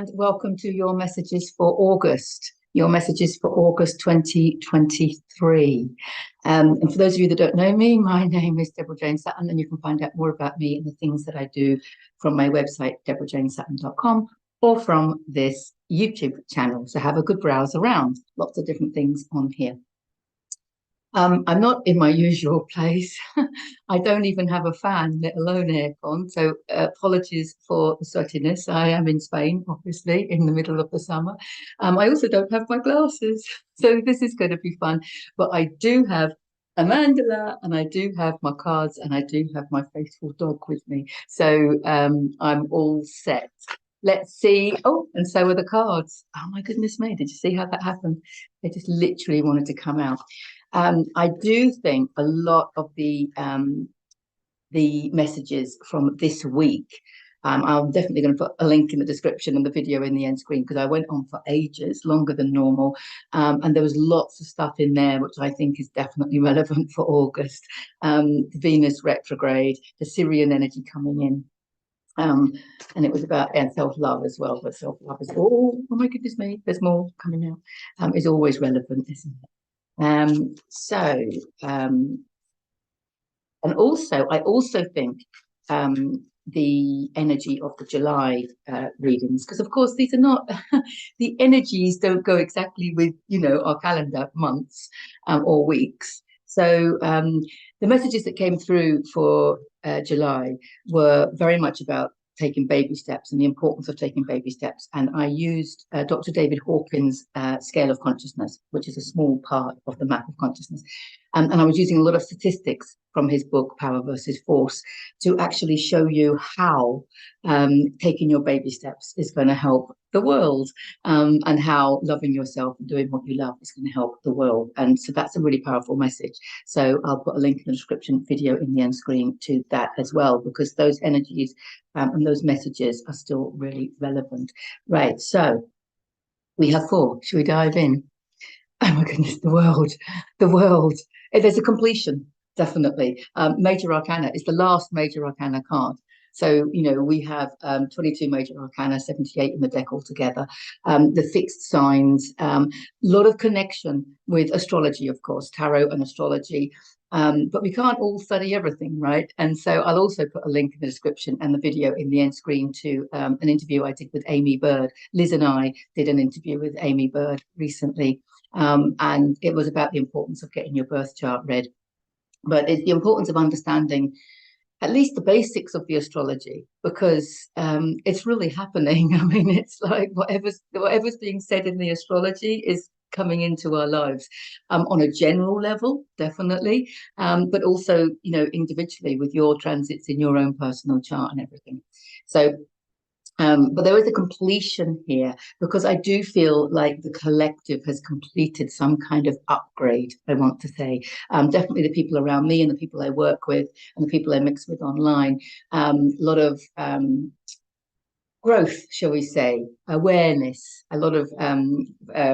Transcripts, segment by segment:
and welcome to your messages for August. Your messages for August 2023. And for those of you that don't know me, my name is Deborah Jane Sutton, and you can find out more about me and the things that I do from my website, deborahjanesutton.com, or from this YouTube channel. So have a good browse around. Lots of different things on here. I'm not in my usual place. I don't even have a fan, let alone aircon. So apologies for the sweatiness. I am in Spain, obviously, in the middle of the summer. I also don't have my glasses. So this is going to be fun. But I do have a mandala, and I do have my cards, and I do have my faithful dog with me. So I'm all set. Let's see. Oh, and so are the cards. Oh, my goodness me. Did you see how that happened? They just literally wanted to come out. I do think a lot of the messages from this week, I'm definitely going to put a link in the description and the video in the end screen, because I went on for ages, longer than normal, and there was lots of stuff in there which I think is definitely relevant for August. The Venus retrograde, the Sirian energy coming in. And it was about self-love as well, but self-love is, oh my goodness me, there's more coming out, is always relevant, isn't it? And also, I also think the energy of the July readings, because of course these are not the energies don't go exactly with, you know, our calendar months or weeks. So the messages that came through for July were very much about taking baby steps and the importance of taking baby steps. And I used Dr. David Hawkins' scale of consciousness, which is a small part of the map of consciousness. And I was using a lot of statistics from his book, Power versus Force, to actually show you how taking your baby steps is going to help the world, and how loving yourself and doing what you love is going to help the world. And so that's a really powerful message. So I'll put a link in the description video in the end screen to that as well, because those energies and those messages are still really relevant. Right, so we have 4. Should we dive in? Oh my goodness, the world. There's a completion, definitely. Major Arcana is the last Major Arcana card. So, you know, we have 22 Major Arcana, 78 in the deck altogether. The fixed signs, a lot of connection with astrology, of course, tarot and astrology. But we can't all study everything, right? And so I'll also put a link in the description and the video in the end screen to an interview I did with Amy Bird. Liz and I did an interview with Amy Bird recently, and it was about the importance of getting your birth chart read. But it's the importance of understanding at least the basics of the astrology, because it's really happening. I mean, it's like whatever's being said in the astrology is coming into our lives on a general level, definitely, but also, you know, individually with your transits in your own personal chart and everything. So but there is a completion here, because I do feel like the collective has completed some kind of upgrade, I want to say. Definitely the people around me and the people I work with and the people I mix with online, a lot of growth, shall we say, awareness, a lot of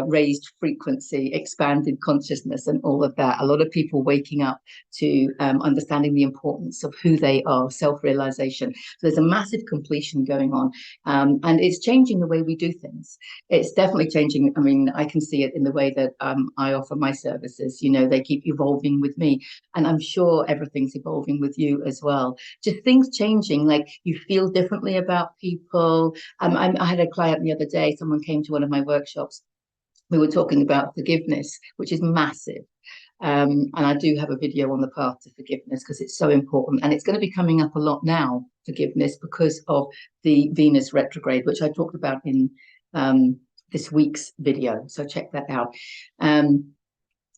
raised frequency, expanded consciousness, and all of that. A lot of people waking up to understanding the importance of who they are, self-realization. So there's a massive completion going on, and it's changing the way we do things. It's definitely changing. I mean, I can see it in the way that I offer my services. You know, they keep evolving with me, and I'm sure everything's evolving with you as well. Just things changing, like you feel differently about people. I had a client the other day, someone came to one of my workshops. We were talking about forgiveness, which is massive. And I do have a video on the path to forgiveness, because it's so important. And it's going to be coming up a lot now, forgiveness, because of the Venus retrograde, which I talked about in this week's video. So check that out.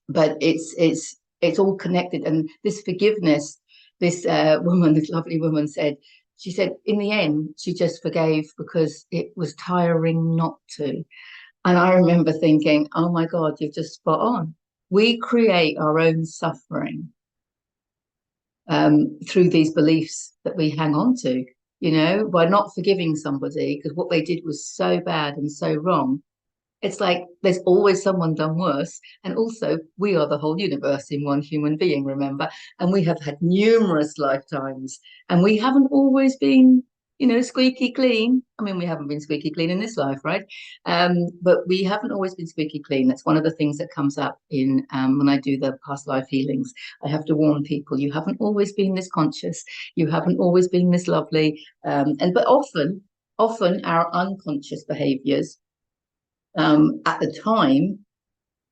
But it's all connected. And this forgiveness, this woman, this lovely woman said, she said, in the end, she just forgave because it was tiring not to. And I remember thinking, oh my God, you're just spot on. We create our own suffering through these beliefs that we hang on to, you know, by not forgiving somebody because what they did was so bad and so wrong. It's like there's always someone done worse. And also, we are the whole universe in one human being, remember? And we have had numerous lifetimes, and we haven't always been squeaky clean. I mean, we haven't been squeaky clean in this life, right? But we haven't always been squeaky clean. That's one of the things that comes up in when I do the past life healings. I have to warn people, you haven't always been this conscious. You haven't always been this lovely. But often our unconscious behaviors at the time,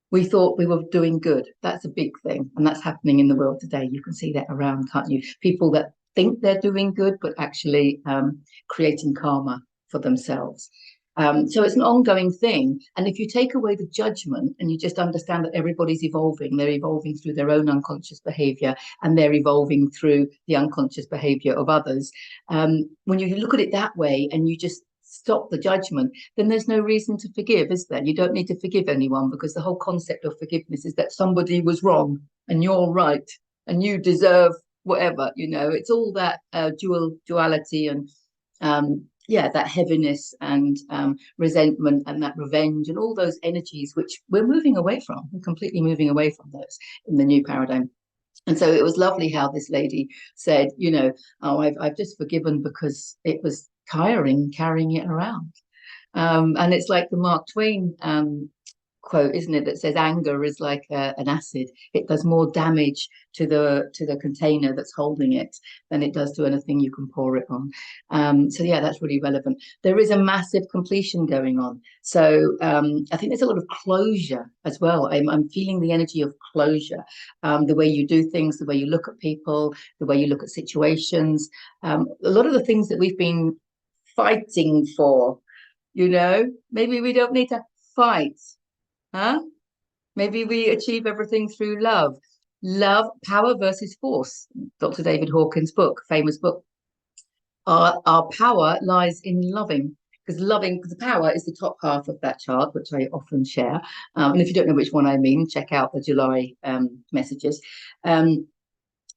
we thought we were doing good. That's a big thing. And that's happening in the world today. You can see that around, can't you? People that think they're doing good, but actually creating karma for themselves. So it's an ongoing thing. And if you take away the judgment and you just understand that everybody's evolving, they're evolving through their own unconscious behavior and they're evolving through the unconscious behavior of others. When you look at it that way and you just stop the judgment, then there's no reason to forgive, is there? You don't need to forgive anyone, because the whole concept of forgiveness is that somebody was wrong and you're right and you deserve whatever. It's all that duality and that heaviness and resentment and that revenge and all those energies which we're moving away from. We're completely moving away from those in the new paradigm. And so it was lovely how this lady said, I've just forgiven because it was tiring carrying it around. And it's like the Mark Twain quote, isn't it, that says anger is like an acid. It does more damage to the container that's holding it than it does to anything you can pour it on. So yeah, that's really relevant. There is a massive completion going on. So I think there's a lot of closure as well. I'm feeling the energy of closure. The way you do things, the way you look at people, the way you look at situations. A lot of the things that we've been fighting for, maybe we don't need to fight. Maybe we achieve everything through love. Love, power versus force. Dr. David Hawkins' book, famous book. Our power lies in loving, because the power is the top half of that chart, which I often share. And if you don't know which one I mean, check out the July messages.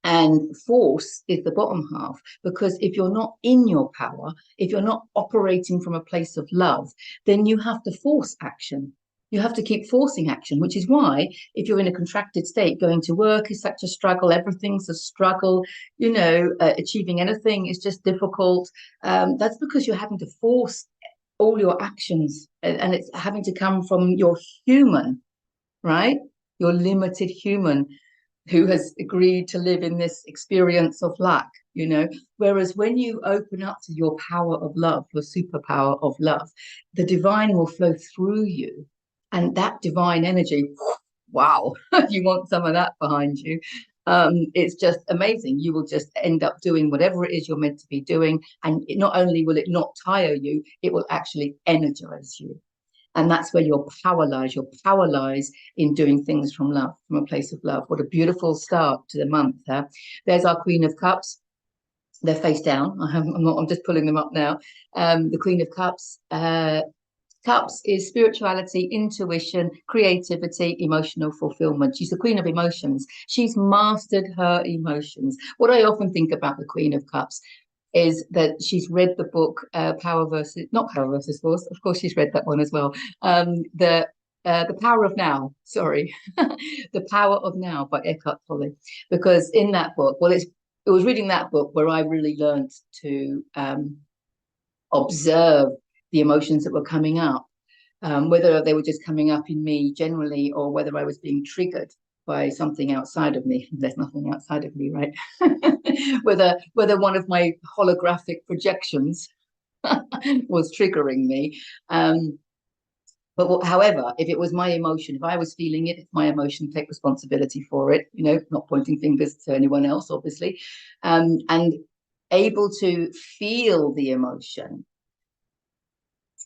And force is the bottom half, because if you're not in your power, if you're not operating from a place of love, then you have to force action. You have to keep forcing action, which is why if you're in a contracted state, going to work is such a struggle. Everything's a struggle. Achieving anything is just difficult. That's because you're having to force all your actions, and it's having to come from your human, right? Your limited human who has agreed to live in this experience of lack, Whereas when you open up to your power of love, your superpower of love, the divine will flow through you. And that divine energy, wow, you want some of that behind you. It's just amazing. You will just end up doing whatever it is you're meant to be doing. And not only will it not tire you, it will actually energize you. And that's where your power lies. Your power lies in doing things from love, from a place of love. What a beautiful start to the month. There's our Queen of Cups. They're face down. I'm just pulling them up now. The Queen of Cups. Cups is spirituality, intuition, creativity, emotional fulfillment. She's the queen of emotions. She's mastered her emotions. What I often think about the Queen of Cups is that she's read the book not Power versus Force. Of course, she's read that one as well. The Power of Now. Sorry, The Power of Now by Eckhart Tolle. Because in that book, it was reading that book where I really learned to observe the emotions that were coming up, whether they were just coming up in me generally or whether I was being triggered by something outside of me. There's nothing outside of me, right? whether one of my holographic projections was triggering me. However, if it was my emotion, if I was feeling it, it's my emotion, take responsibility for it, not pointing fingers to anyone else, obviously, and able to feel the emotion.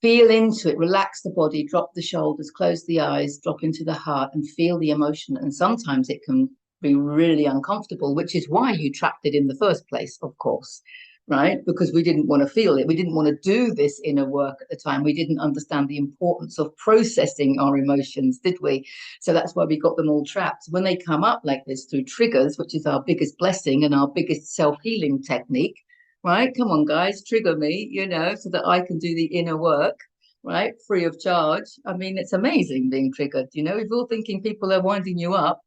Feel into it, relax the body, drop the shoulders, close the eyes, drop into the heart and feel the emotion. And sometimes it can be really uncomfortable, which is why you trapped it in the first place, of course, right? Because we didn't want to feel it. We didn't want to do this inner work at the time. We didn't understand the importance of processing our emotions, did we? So that's why we got them all trapped. When they come up like this through triggers, which is our biggest blessing and our biggest self-healing technique, right? Come on, guys, trigger me, so that I can do the inner work, right? Free of charge. I mean, it's amazing being triggered. If you're thinking people are winding you up,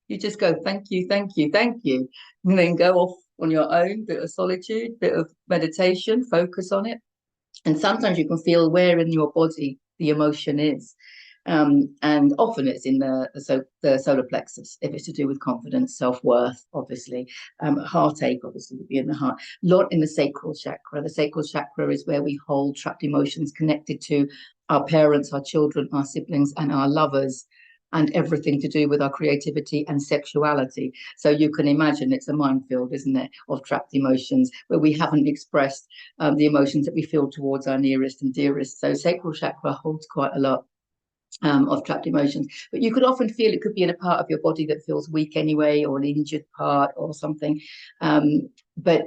you just go, thank you, thank you, thank you, and then go off on your own, bit of solitude, bit of meditation, focus on it. And sometimes you can feel where in your body the emotion is. And often it's in the solar plexus, if it's to do with confidence, self-worth, obviously. Heartache, obviously, would be in the heart. A lot in the sacral chakra. The sacral chakra is where we hold trapped emotions connected to our parents, our children, our siblings, and our lovers, and everything to do with our creativity and sexuality. So you can imagine it's a minefield, isn't it, of trapped emotions where we haven't expressed the emotions that we feel towards our nearest and dearest. So sacral chakra holds quite a lot of trapped emotions. But you could often feel it could be in a part of your body that feels weak anyway, or an injured part or something. But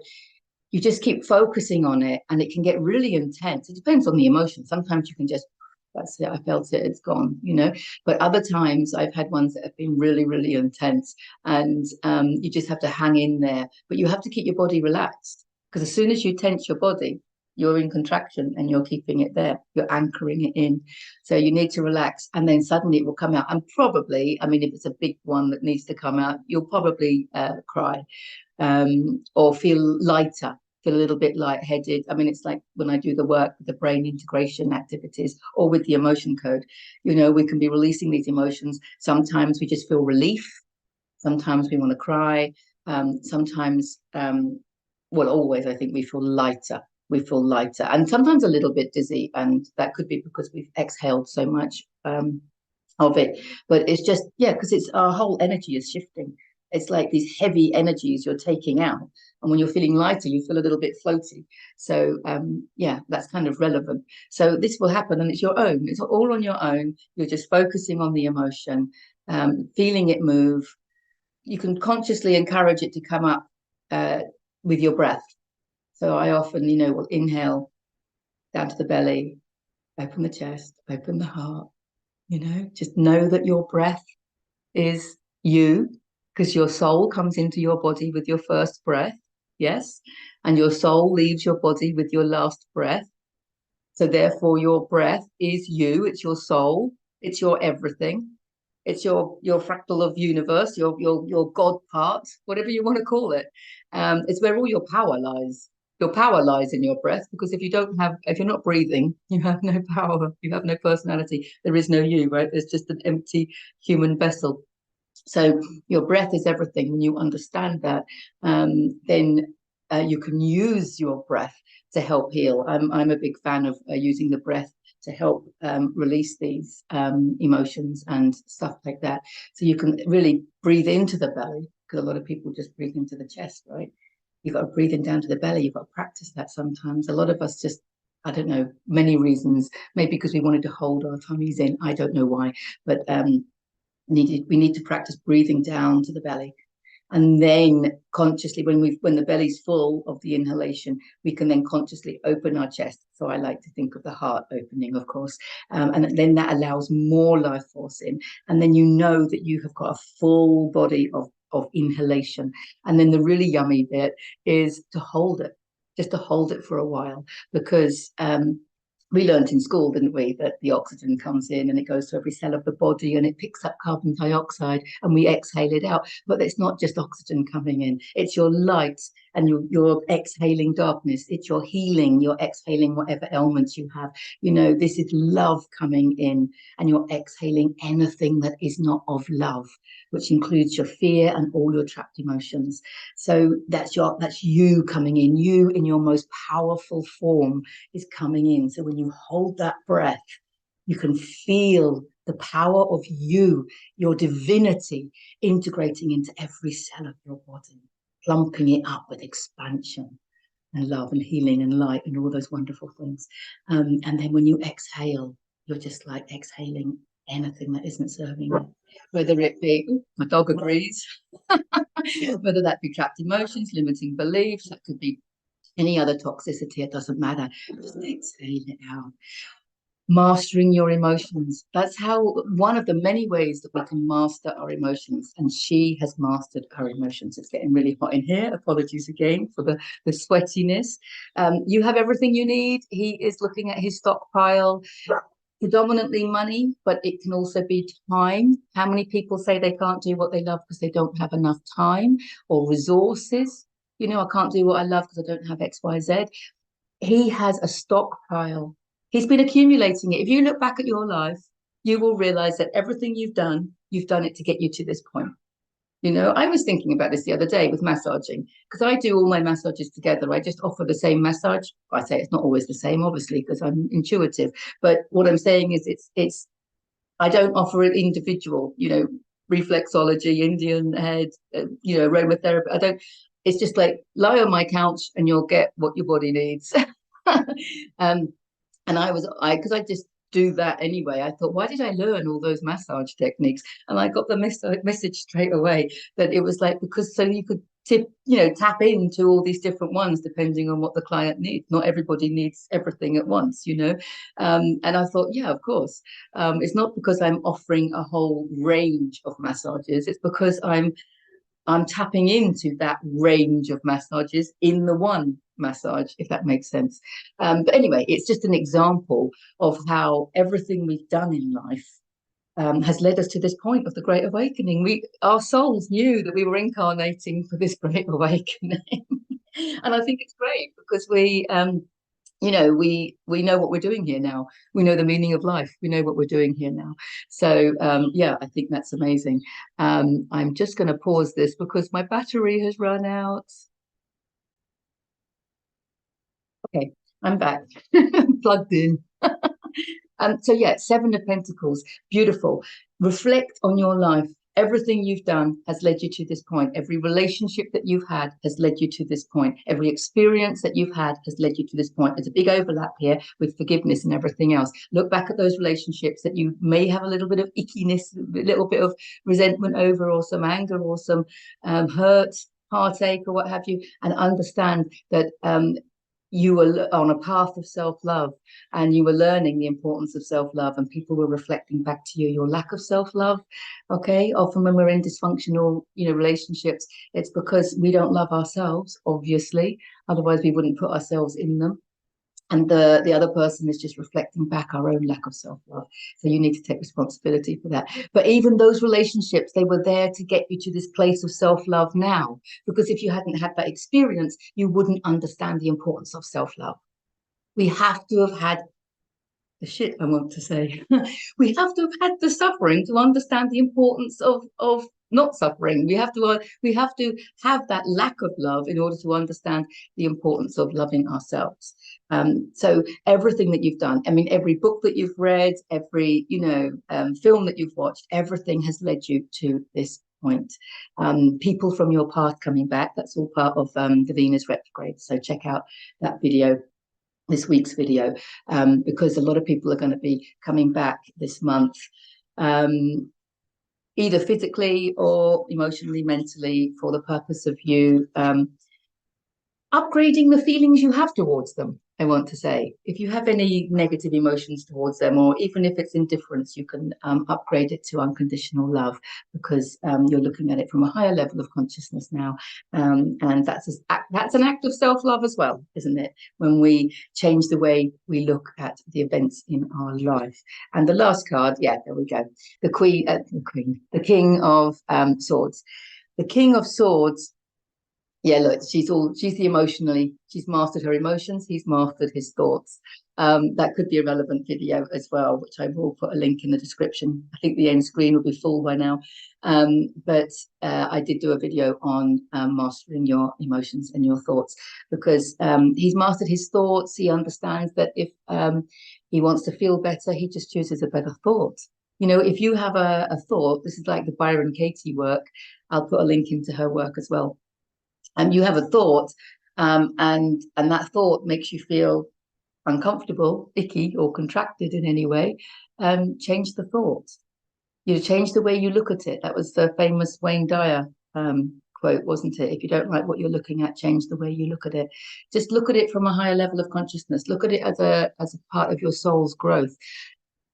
you just keep focusing on it and it can get really intense. It depends on the emotion. Sometimes you can just, that's it, I felt it, it's gone, you know. But other times I've had ones that have been really, really intense, and you just have to hang in there. But you have to keep your body relaxed, because as soon as you tense your body, you're in contraction and you're keeping it there. You're anchoring it in. So you need to relax, and then suddenly it will come out. And probably, I mean, if it's a big one that needs to come out, you'll probably cry, or feel lighter, feel a little bit lightheaded. I mean, it's like when I do the work with the brain integration activities or with the emotion code, you know, we can be releasing these emotions. Sometimes we just feel relief. Sometimes we want to cry. Sometimes, well, always, I think we feel lighter. We feel lighter and sometimes a little bit dizzy. And that could be because we've exhaled so much of it. But it's just, yeah, because it's our whole energy is shifting. It's like these heavy energies you're taking out. And when you're feeling lighter, you feel a little bit floaty. So, yeah, that's kind of relevant. So this will happen and it's your own. It's all on your own. You're just focusing on the emotion, feeling it move. You can consciously encourage it to come up with your breath. So I often, you know, will inhale down to the belly, open the chest, open the heart, you know, just know that your breath is you, because your soul comes into your body with your first breath, yes, and your soul leaves your body with your last breath. So therefore your breath is you, it's your soul, it's your everything, it's your fractal of universe, your God part, whatever you want to call it. It's where all your power lies. Your power lies in your breath, because if you're not breathing, you have no power, you have no personality, there is no you, right? There's just an empty human vessel. So your breath is everything. When you understand that, then you can use your breath to help heal. I'm a big fan of using the breath to help release these emotions and stuff like that. So you can really breathe into the belly, because a lot of people just breathe into the chest, right? You've got to breathe in down to the belly. You've got to practice that sometimes. A lot of us just, I don't know, many reasons, maybe because we wanted to hold our tummies in. I don't know why, but we need to practice breathing down to the belly, and then consciously, when the belly's full of the inhalation, we can then consciously open our chest. So I like to think of the heart opening, of course, and then that allows more life force in, and then you know that you have got a full body of inhalation. And then the really yummy bit is to hold it, just to hold it for a while, because we learned in school, didn't we, that the oxygen comes in and it goes to every cell of the body and it picks up carbon dioxide and we exhale it out. But it's not just oxygen coming in, it's your light, and you're exhaling darkness. It's your healing, you're exhaling whatever ailments you have. You know, this is love coming in, and you're exhaling anything that is not of love, which includes your fear and all your trapped emotions. So that's you coming in. You in your most powerful form is coming in. So when you hold that breath, you can feel the power of you, your divinity, integrating into every cell of your body, plumping it up with expansion and love and healing and light and all those wonderful things. And then when you exhale, you're just like exhaling anything that isn't serving you, whether it be, my dog agrees, whether that be trapped emotions, limiting beliefs, that could be any other toxicity, it doesn't matter. Just exhale it out. Mastering your emotions. That's how, one of the many ways that we can master our emotions. And she has mastered her emotions. It's getting really hot in here. Apologies again for the sweatiness. You have everything you need. He is looking at his stockpile, predominantly money, but it can also be time. How many people say they can't do what they love because they don't have enough time or resources? you know, I can't do what I love because I don't have X, Y, Z. He has a stockpile. He's been accumulating it. If you look back at your life, you will realize that everything you've done it to get you to this point. You know, I was thinking about this the other day with massaging, because I do all my massages together. I just offer the same massage. I say it's not always the same, obviously, because I'm intuitive. But what I'm saying is it's I don't offer it individual, you know, reflexology, Indian head, you know, aromatherapy. I don't, it's just like lie on my couch and you'll get what your body needs. um, and because I just do that anyway. I thought, why did I learn all those massage techniques? And I got the message straight away that it was like, because so you could tap into all these different ones depending on what the client needs. Not everybody needs everything at once, you know. And I thought, yeah, of course. It's not because I'm offering a whole range of massages. It's because I'm tapping into that range of massages in the one massage, if that makes sense. But anyway, it's just an example of how everything we've done in life has led us to this point of the Great Awakening. Our souls knew that we were incarnating for this Great Awakening. And I think it's great because we know what we're doing here now. We know the meaning of life. We know what we're doing here now. So yeah, I think that's amazing. I'm just going to pause this because my battery has run out. Okay, I'm back. Plugged in. So yeah, Seven of Pentacles, beautiful. Reflect on your life. Everything you've done has led you to this point. Every relationship that you've had has led you to this point. Every experience that you've had has led you to this point. There's a big overlap here with forgiveness and everything else. Look back at those relationships that you may have a little bit of ickiness, a little bit of resentment over, or some anger, or some hurt, heartache, or what have you, and understand that you were on a path of self-love and you were learning the importance of self-love, and people were reflecting back to you your lack of self-love. Okay, often when we're in dysfunctional relationships, it's because we don't love ourselves, obviously, otherwise we wouldn't put ourselves in them. And the other person is just reflecting back our own lack of self-love. So you need to take responsibility for that. But even those relationships, they were there to get you to this place of self-love now. Because if you hadn't had that experience, you wouldn't understand the importance of self-love. We have to have had the shit, I want to say. We have to have had the suffering to understand the importance of not suffering. We have to have that lack of love in order to understand the importance of loving ourselves. So everything that you've done, I mean, every book that you've read, every film that you've watched, everything has led you to this point. People from your past coming back, that's all part of the Venus retrograde. So check out that video, this week's video, because a lot of people are going to be coming back this month, either physically or emotionally, mentally, for the purpose of you upgrading the feelings you have towards them. I want to say, if you have any negative emotions towards them, or even if it's indifference, you can upgrade it to unconditional love, because you're looking at it from a higher level of consciousness now. And that's an act of self-love as well, isn't it? When we change the way we look at the events in our life. And the last card, yeah, there we go. The King of Swords. The King of Swords. Yeah, look, she's she's mastered her emotions, he's mastered his thoughts. That could be a relevant video as well, which I will put a link in the description. I think the end screen will be full by now. But I did do a video on mastering your emotions and your thoughts, because he's mastered his thoughts. He understands that if he wants to feel better, he just chooses a better thought. You know, if you have a thought, this is like the Byron Katie work. I'll put a link into her work as well. And you have a thought, and that thought makes you feel uncomfortable, icky, or contracted in any way, change the thought. You change the way you look at it. That was the famous Wayne Dyer quote, wasn't it? If you don't like what you're looking at, change the way you look at it. Just look at it from a higher level of consciousness. Look at it as a part of your soul's growth.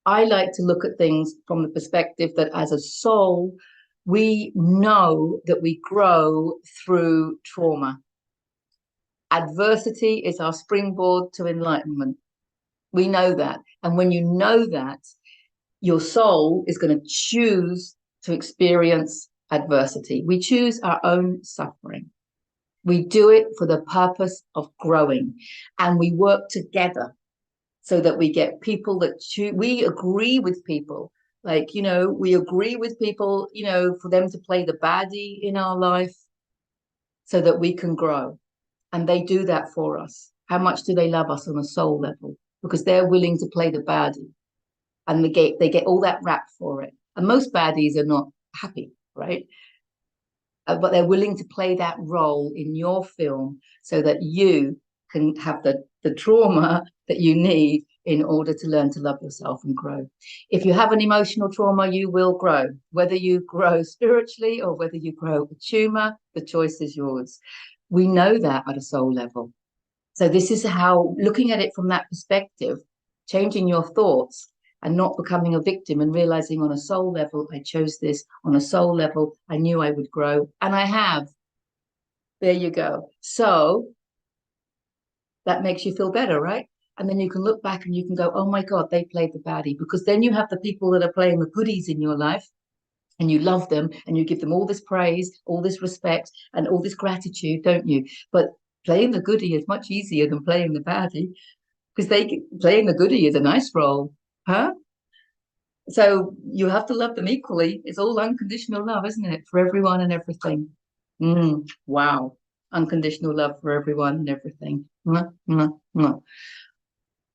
I like to look at things from the perspective that as a soul, we know that we grow through trauma. Adversity is our springboard to enlightenment. We know that. And when you know that, your soul is going to choose to experience adversity. We choose our own suffering. We do it for the purpose of growing, and we work together so that we get people that we agree with people. Like, we agree with people, for them to play the baddie in our life so that we can grow. And they do that for us. How much do they love us on a soul level? Because they're willing to play the baddie, and they get all that rap for it. And most baddies are not happy, right? But they're willing to play that role in your film so that you can have the trauma that you need in order to learn to love yourself and grow. If you have an emotional trauma, you will grow. Whether you grow spiritually or whether you grow a tumor, the choice is yours. We know that at a soul level. So this is how, looking at it from that perspective, changing your thoughts and not becoming a victim and realizing on a soul level, I chose this. On a soul level, I knew I would grow, and I have. There you go. So that makes you feel better, right? And then you can look back and you can go, oh my God, they played the baddie. Because then you have the people that are playing the goodies in your life, and you love them and you give them all this praise, all this respect, and all this gratitude, don't you? But playing the goodie is much easier than playing the baddie, because playing the goodie is a nice role, huh? So you have to love them equally. It's all unconditional love, isn't it? For everyone and everything. Wow. Unconditional love for everyone and everything. Mwah, mwah, mwah.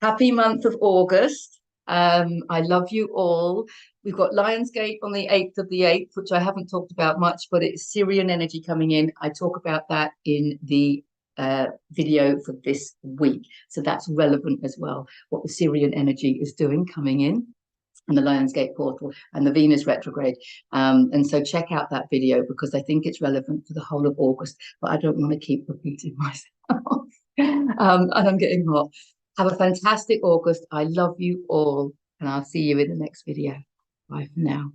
Happy month of August. I love you all. We've got Lionsgate on the 8th of the 8th, which I haven't talked about much, but it's Sirian energy coming in. I talk about that in the video for this week. So that's relevant as well, what the Sirian energy is doing coming in, and the Lionsgate portal and the Venus retrograde. And so check out that video because I think it's relevant for the whole of August, but I don't want to keep repeating myself. And I'm getting hot. Have a fantastic August. I love you all, and I'll see you in the next video. Bye for now.